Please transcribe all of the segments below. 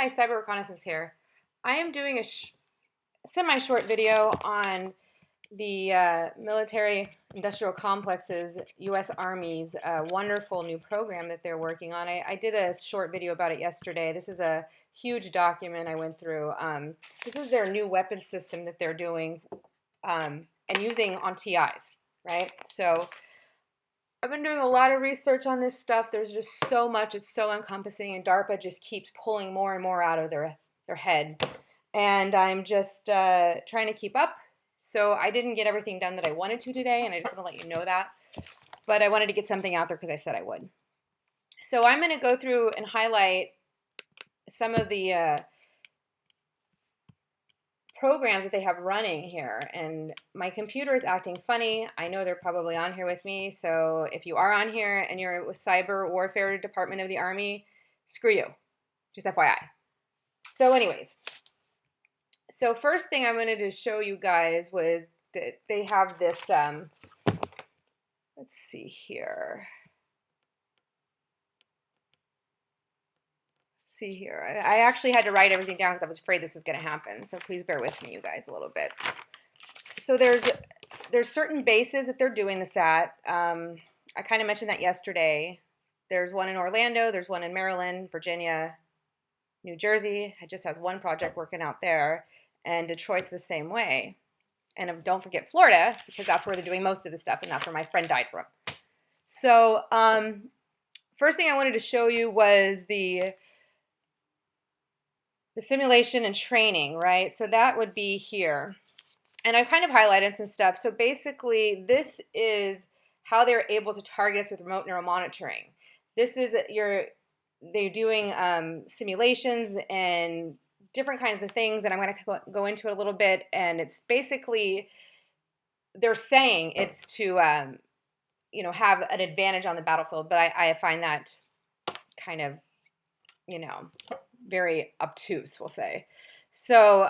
Hi, CyberReconnaissance here. I am doing a semi-short video on the military industrial complexes, U.S. Army's wonderful new program that they're working on. I did a short video about it yesterday. This is a huge document I went through. This is their new weapon system that they're doing and using on TIs, right? So I've been doing a lot of research on this stuff. There's just so much. It's so encompassing, and DARPA just keeps pulling more and more out of their head. And I'm just trying to keep up. So I didn't get everything done that I wanted to today, and I just want to let you know that. But I wanted to get something out there because I said I would. So I'm going to go through and highlight some of the programs that they have running here, and my computer is acting funny. I know they're probably on here with me, so if you are on here and you're with Cyber Warfare Department of the Army, screw you, just FYI. So anyways, so first thing I wanted to show you guys was that they have this, let's see here. See here. I actually had to write everything down because I was afraid this was going to happen. So please bear with me, you guys, a little bit. So there's certain bases that they're doing this at. I kind of mentioned that yesterday. There's one in Orlando. There's one in Maryland, Virginia, New Jersey. It just has one project working out there. And Detroit's the same way. And don't forget Florida, because that's where they're doing most of the stuff, and that's where my friend died from. So first thing I wanted to show you was the simulation and training, right? So that would be here. And I've kind of highlighted some stuff. So basically, this is how they're able to target us with remote neural monitoring. This is they're doing simulations and different kinds of things, and I'm going to go into it a little bit. And it's basically, they're saying it's to have an advantage on the battlefield, but I find that kind of, very obtuse, we'll say. So,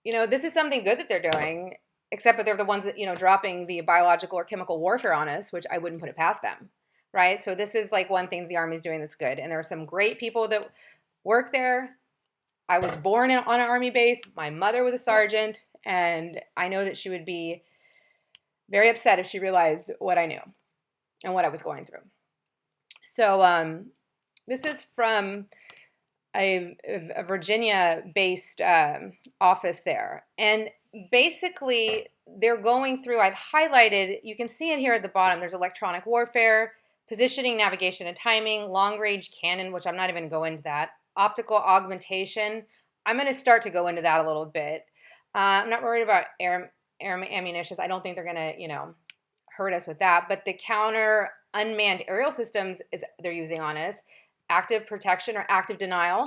this is something good that they're doing, except that they're the ones that, dropping the biological or chemical warfare on us, which I wouldn't put it past them, right? So this is like one thing that the Army's doing that's good. And there are some great people that work there. I was born on an Army base. My mother was a sergeant, and I know that she would be very upset if she realized what I knew and what I was going through. So, this is from a Virginia-based office there. And basically, they're going through, I've highlighted, you can see it here at the bottom, there's electronic warfare, positioning, navigation, and timing, long-range cannon, which I'm not even going to go into that, optical augmentation. I'm going to start to go into that a little bit. I'm not worried about air ammunitions. I don't think they're going to, hurt us with that. But the counter unmanned aerial systems they're using on us, active protection or active denial,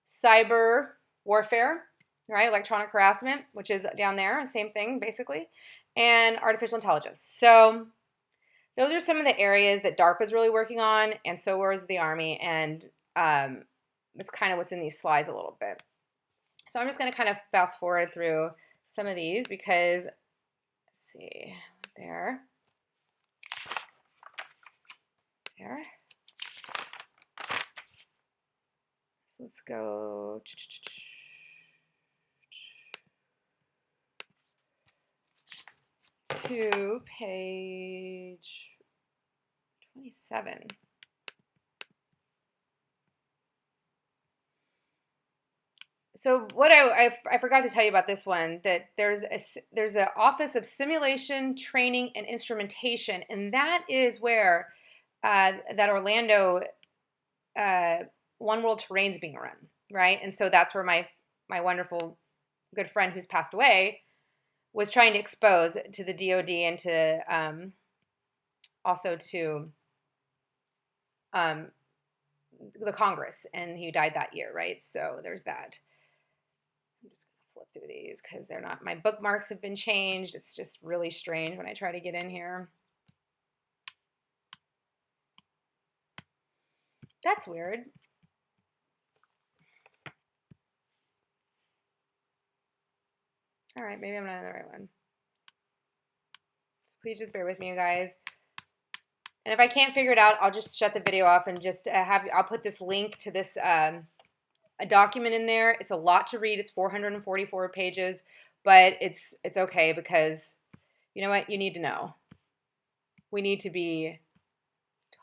cyber warfare, right? Electronic harassment, which is down there, same thing basically, and artificial intelligence. So those are some of the areas that DARPA is really working on, and so is the Army, and it's kind of what's in these slides a little bit. So I'm just going to kind of fast forward through some of these because, let's see, there. So let's go to page 27. So what I forgot to tell you about this one, that there's an Office of Simulation, Training, and Instrumentation, and that is where that Orlando One World Terrain's being run, right? And so that's where my wonderful good friend who's passed away was trying to expose to the DOD and to also to the Congress, and he died that year, right? So there's that. I'm just gonna flip through these because they're not, my bookmarks have been changed. It's just really strange when I try to get in here. That's weird. All right, maybe I'm not in the right one. Please just bear with me, you guys. And if I can't figure it out, I'll just shut the video off and just I'll put this link to this a document in there. It's a lot to read. It's 444 pages, but it's okay because you know what? You need to know. We need to be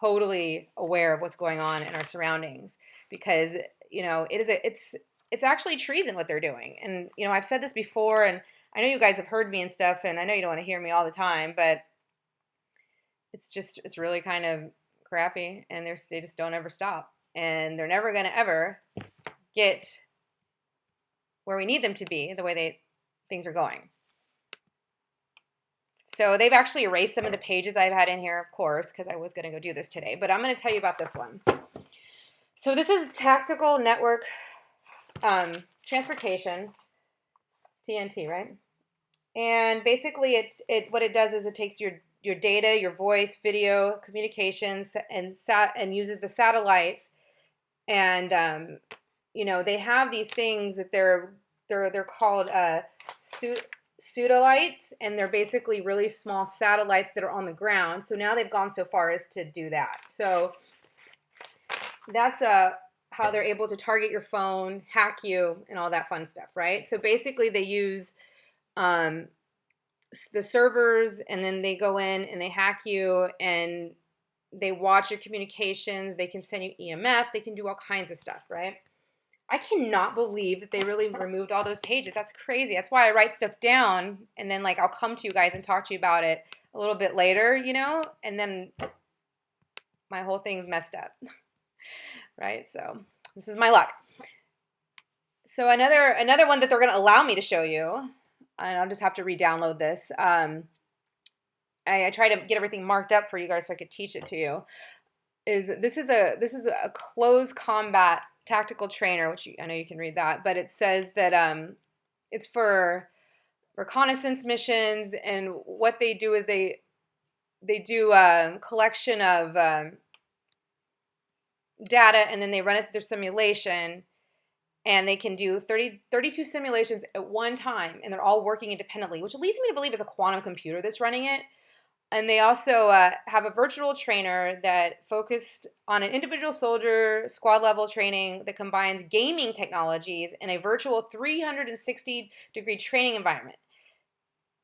totally aware of what's going on in our surroundings because, you know, it's actually treason what they're doing. And, you know, I've said this before, and I know you guys have heard me and stuff, and I know you don't want to hear me all the time, but it's really kind of crappy, and they just don't ever stop. And they're never going to ever get where we need them to be the way things are going. So they've actually erased some of the pages I've had in here, of course, because I was going to go do this today. But I'm going to tell you about this one. So this is Tactical Network Transportation, TNT, right? And basically, what it does is it takes your data, your voice, video, communications, and uses the satellites. And you know, they have these things that they're called pseudolites, and they're basically really small satellites that are on the ground. So now they've gone so far as to do that. So that's how they're able to target your phone, hack you, and all that fun stuff, right? So basically they use the servers, and then they go in and they hack you, and they watch your communications. They can send you EMF. They can do all kinds of stuff, right? I cannot believe that they really removed all those pages. That's crazy. That's why I write stuff down, and then like I'll come to you guys and talk to you about it a little bit later, you know, and then my whole thing's messed up, right? So this is my luck. So another one that they're going to allow me to show you, and I'll just have to re-download this. I try to get everything marked up for you guys so I could teach it to you. This is a close combat tactical trainer, which I know you can read that, but it says that it's for reconnaissance missions, and what they do is they do a collection of data, and then they run it through their simulation, and they can do 32 simulations at one time, and they're all working independently, which leads me to believe it's a quantum computer that's running it. And they also have a virtual trainer that focused on an individual soldier squad level training that combines gaming technologies in a virtual 360-degree training environment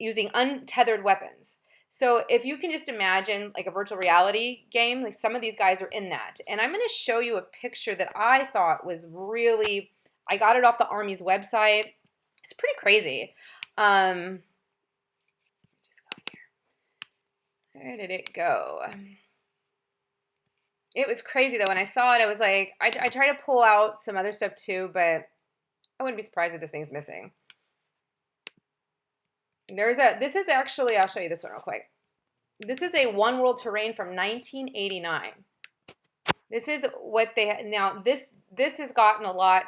using untethered weapons. So if you can just imagine like a virtual reality game, like some of these guys are in that. And I'm going to show you a picture that I thought was really, I got it off the Army's website. It's pretty crazy. Where did it go? It was crazy though. When I saw it, I was like, I try to pull out some other stuff too, but I wouldn't be surprised if this thing's missing. This is actually, I'll show you this one real quick. This is a One World Terrain from 1989. This is what they, now this has gotten a lot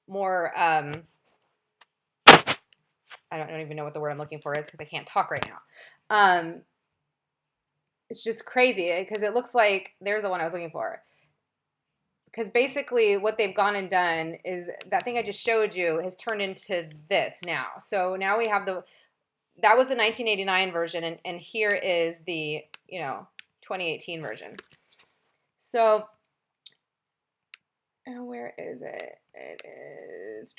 more, I don't even know what the word I'm looking for is because I can't talk right now. It's just crazy because it looks like, there's the one I was looking for. Because basically what they've gone and done is that thing I just showed you has turned into this now. So now we have that was the 1989 version, and here is the, 2018 version. So, where is it? It is,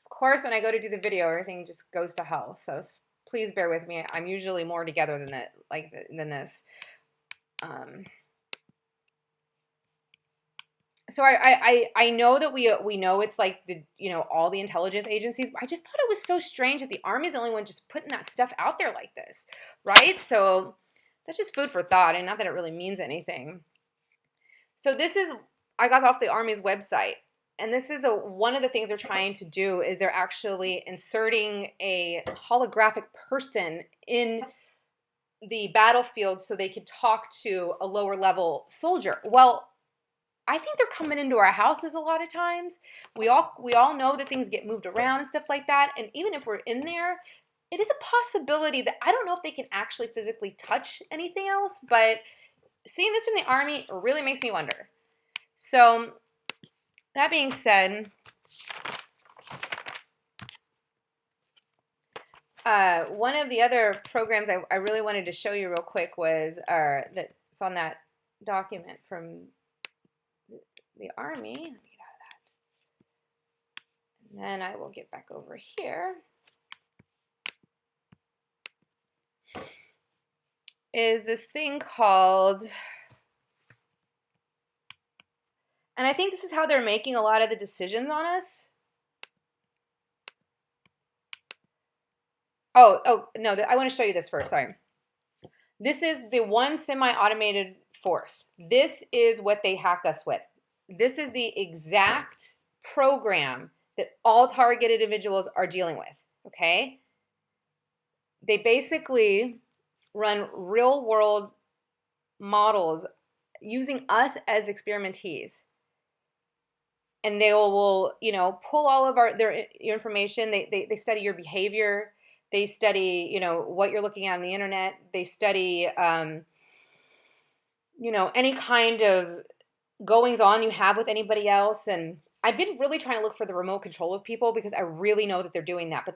of course, when I go to do the video, everything just goes to hell. So please bear with me. I'm usually more together than that, than this. So I know that we know it's like all the intelligence agencies, but I just thought it was so strange that the Army's the only one just putting that stuff out there like this, right? So that's just food for thought, and not that it really means anything. So I got off the Army's website, and this is one of the things they're trying to do is they're actually inserting a holographic person in the battlefield so they could talk to a lower level soldier. Well, I think they're coming into our houses a lot of times. We all know that things get moved around and stuff like that. And even if we're in there, it is a possibility that I don't know if they can actually physically touch anything else, but seeing this from the Army really makes me wonder. So that being said, One of the other programs I really wanted to show you real quick was that's on that document from the Army. Let me get out of that. And then I will get back over here. Is this thing called, and I think this is how they're making a lot of the decisions on us. Oh, no, I want to show you this first, sorry. This is the one semi-automated force. This is what they hack us with. This is the exact program that all targeted individuals are dealing with, okay? They basically run real-world models using us as experimentees. And they will, you know, pull all of their information. They study your behavior. They study, you know, what you're looking at on the internet. They study, you know, any kind of goings on you have with anybody else. And I've been really trying to look for the remote control of people because I really know that they're doing that. But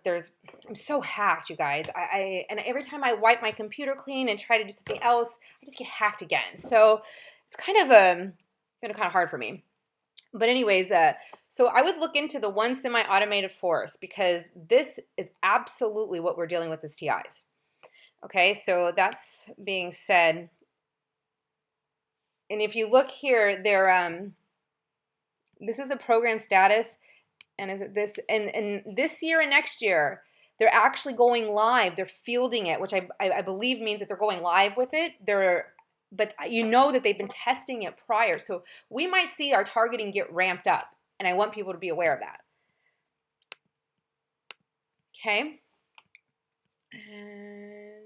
I'm so hacked, you guys. And every time I wipe my computer clean and try to do something else, I just get hacked again. So it's kind of hard for me. But anyways, so I would look into the one semi-automated force because this is absolutely what we're dealing with as TIs. Okay, so that's being said. And if you look here, this is the program status, and is it this? And this year and next year, they're actually going live. They're fielding it, which I believe means that they're going live with it. But you know that they've been testing it prior. So we might see our targeting get ramped up. And I want people to be aware of that. Okay. And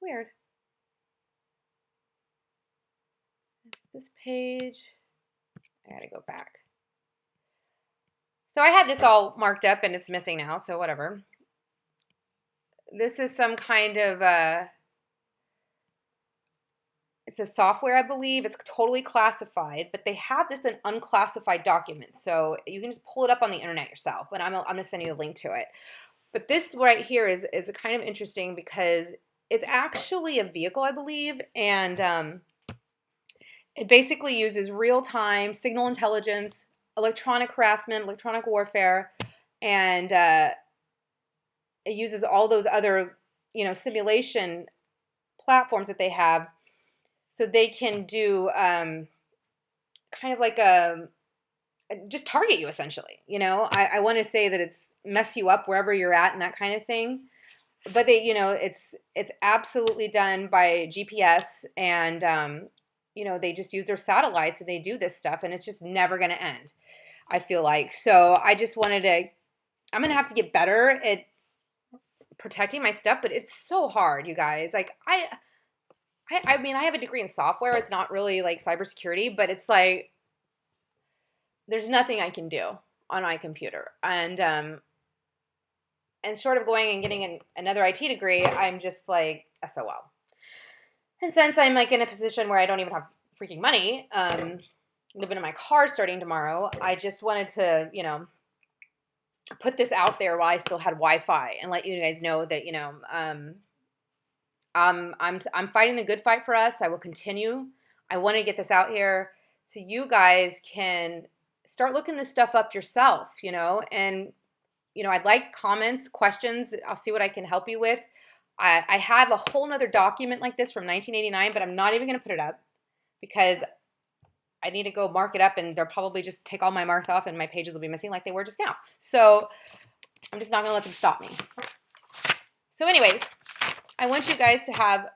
weird. It's this page. I gotta go back. So I had this all marked up and it's missing now. So whatever. This is some kind of it's a software, I believe. It's totally classified, but they have this in unclassified documents. So you can just pull it up on the internet yourself, but I'm going to send you a link to it. But this right here is kind of interesting because it's actually a vehicle, I believe, and it basically uses real-time signal intelligence, electronic harassment, electronic warfare, and it uses all those other, you know, simulation platforms that they have. So they can do kind of like just target you essentially. You know, I want to say that it's mess you up wherever you're at and that kind of thing. But they, you know, it's absolutely done by GPS and you know, they just use their satellites and they do this stuff and it's just never going to end. I feel like. So I just wanted to. I'm gonna have to get better at protecting my stuff, but it's so hard, you guys. Like I mean, I have a degree in software. It's not really like cybersecurity, but it's like there's nothing I can do on my computer. And short of going and getting another IT degree, I'm just like SOL. And since I'm like in a position where I don't even have freaking money, living in my car starting tomorrow, I just wanted to, you know, put this out there while I still had Wi-Fi and let you guys know that, you know, I'm fighting the good fight for us. I will continue. I want to get this out here so you guys can start looking this stuff up yourself, you know, and, you know, I'd like comments, questions. I'll see what I can help you with. I have a whole nother document like this from 1989, but I'm not even going to put it up because I need to go mark it up and they'll probably just take all my marks off and my pages will be missing like they were just now. So I'm just not going to let them stop me. So anyways, I want you guys to have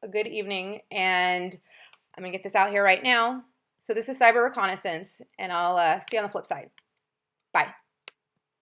a good evening, and I'm going to get this out here right now. So this is CyberReconnaissance, and I'll see you on the flip side. Bye.